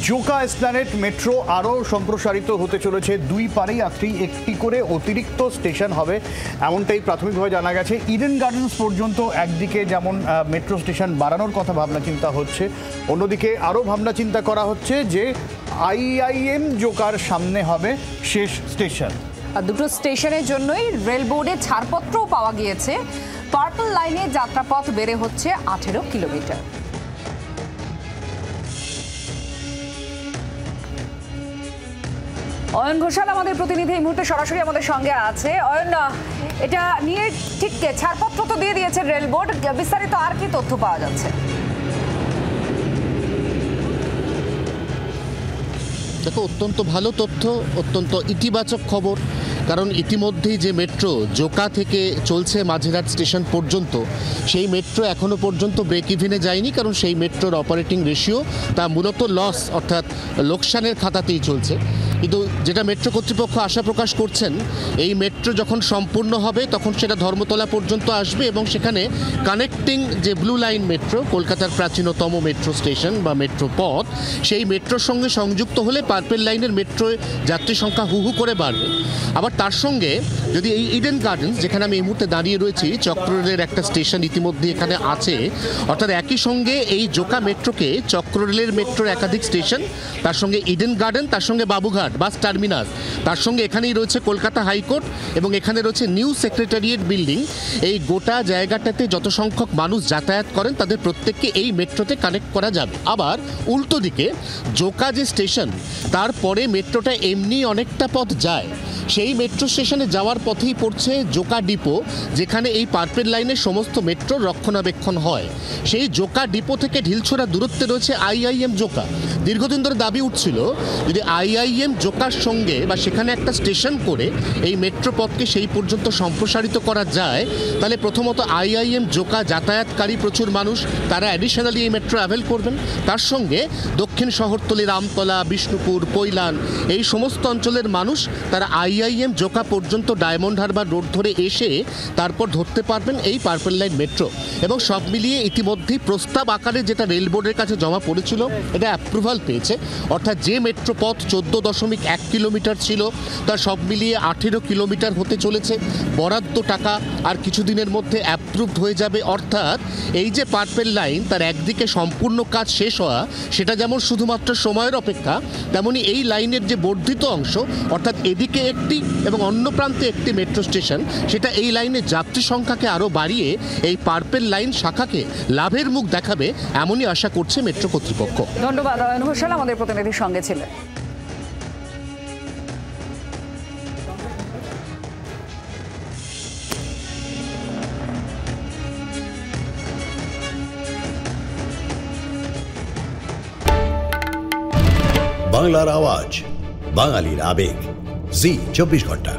Joka Esplanade metro আরও সম্প্রসারিত হতে চলেছে, দুই পারেই একটি করে অতিরিক্ত স্টেশন হবে, এমনটাই প্রাথমিকভাবে জানা গেছে। ইডেন গার্ডেন্স পর্যন্ত একদিকে যেমন মেট্রো স্টেশন বাড়ানোর কথা ভাবনা চিন্তা হচ্ছে, অন্যদিকে আরও ভাবনা চিন্তা করা হচ্ছে যে আইআইএম জোকার সামনে হবে শেষ স্টেশন। দুটো স্টেশনের জন্যই রেল বোর্ডে ছাড়পত্রও পাওয়া গিয়েছে। পার্পল লাইনে যাত্রাপথ বেড়ে হচ্ছে 18 কিলোমিটার। অয়ন ঘোষাল আমাদের প্রতিনিধি এই মুহূর্তে সরাসরি আমাদের সঙ্গে আছে। অয়ন, এটা নিয়ে ঠিক ছাড়পত্র তো দিয়ে দিয়েছে রেল বোর্ড, বিস্তারিত আর কি তথ্য পাওয়া যাচ্ছে? দেখো, অত্যন্ত ভালো তথ্য, অত্যন্ত ইতিবাচক খবর। কারণ ইতিমধ্যেই যে মেট্রো জোকা থেকে চলছে মাঝেরহাট স্টেশন পর্যন্ত, সেই মেট্রো এখনও পর্যন্ত ব্রেক ইভেনে যায়নি। কারণ সেই মেট্রোর অপারেটিং রেশিও তা মূলত লস অর্থাৎ লোকসানের খাতাতেই চলছে। কিন্তু যেটা মেট্রো কর্তৃপক্ষ আশা প্রকাশ করছেন, এই মেট্রো যখন সম্পূর্ণ হবে তখন সেটা ধর্মতলা পর্যন্ত আসবে এবং সেখানে কানেক্টিং যে ব্লু লাইন মেট্রো, কলকাতার প্রাচীনতম মেট্রো স্টেশন বা মেট্রো পথ, সেই মেট্রোর সঙ্গে সংযুক্ত হলে পার্পল লাইনের মেট্রোয় যাত্রী সংখ্যা হু হু করে বাড়বে। আবার তার সঙ্গে যদি এই ইডেন গার্ডেন্স, যেখানে আমি এই মুহূর্তে দাঁড়িয়ে রয়েছি, চক্ররেলের একটা স্টেশন ইতিমধ্যে এখানে আছে, অর্থাৎ একই সঙ্গে এই জোকা মেট্রোকে চক্ররেলের মেট্রোর একাধিক স্টেশন, তার সঙ্গে ইডেন গার্ডেন, তার সঙ্গে বাবুঘাট বাস টার্মিনাস, তার সঙ্গে এখানেই রয়েছে কলকাতা হাইকোর্ট এবং এখানে রয়েছে নিউ সেক্রেটারিয়েট বিল্ডিং। এই গোটা জায়গাটাতে যত সংখ্যক মানুষ যাতায়াত করেন তাদের প্রত্যেককে এই মেট্রোতে কানেক্ট করা যাবে। আবার উল্টো দিকে জোকা যে স্টেশন, তারপরে মেট্রোটা এমনি অনেকটা পথ যায়, সেই মেট্রো স্টেশনে যাওয়ার পথেই পড়ছে জোকা ডিপো, যেখানে এই পার্পল লাইনের সমস্ত মেট্রোর রক্ষণাবেক্ষণ হয়। সেই জোকা ডিপো থেকে ঢিলছোড়া দূরত্বে রয়েছে আইআইএম জোকা। দীর্ঘদিন ধরে দাবি উঠছিল, যদি আইআইএম জোকার সঙ্গে বা সেখানে একটা স্টেশন করে এই মেট্রো পথকে সেই পর্যন্ত সম্প্রসারিত করা যায়, তাহলে প্রথমত আইআইএম জোকা যাতায়াতকারী প্রচুর মানুষ, তারা অ্যাডিশনালি এই মেট্রো অ্যাভেল করবেন। তার সঙ্গে দক্ষিণ শহরতলি, রামতলা, বিষ্ণুপুর, কৈলান, এই সমস্ত অঞ্চলের মানুষ তারা আইআইএম জোকা পর্যন্ত ডায়মন্ড হারবার রোড ধরে এসে তারপর ধরতে পারবেন এই পার্পল লাইন মেট্রো। এবং সব মিলিয়ে ইতিমধ্যেই প্রস্তাব আকারে যেটা রেল বোর্ডের কাছে জমা পড়েছিল, এটা অ্যাপ্রুভাল পেয়েছে। অর্থাৎ যে মেট্রো পথ 14.1 কিলোমিটার ছিল, তার সব মিলিয়ে 18 কিলোমিটার হতে চলেছে। বরাদ্দ টাকা আর কিছুদিনের মধ্যে অ্যাপ্রুভড হয়ে যাবে। অর্থাৎ এই যে পার্পল লাইন, তার একদিকে সম্পূর্ণ কাজ শেষ হওয়া, সেটা যেমন শুধুমাত্র সময়ের অপেক্ষা, তেমনি এই লাইনের যে বর্ধিত অংশ, অর্থাৎ এদিকে একটি এবং অন্য প্রান্তে একটি মেট্রো স্টেশন, সেটা এই লাইনের যাত্রী সংখ্যাকে আরও বাড়িয়ে এই পার্পল লাইন শাখাকে লাভের মুখ দেখাবে, এমনই আশা করছে মেট্রো কর্তৃপক্ষ। ধন্যবাদ অয়ন ঘোষাল আমাদের প্রতিনিধির সঙ্গে ছিলেন। বাংলার আওয়াজ, বাঙালির আবেগ, জি 24 ঘন্টা।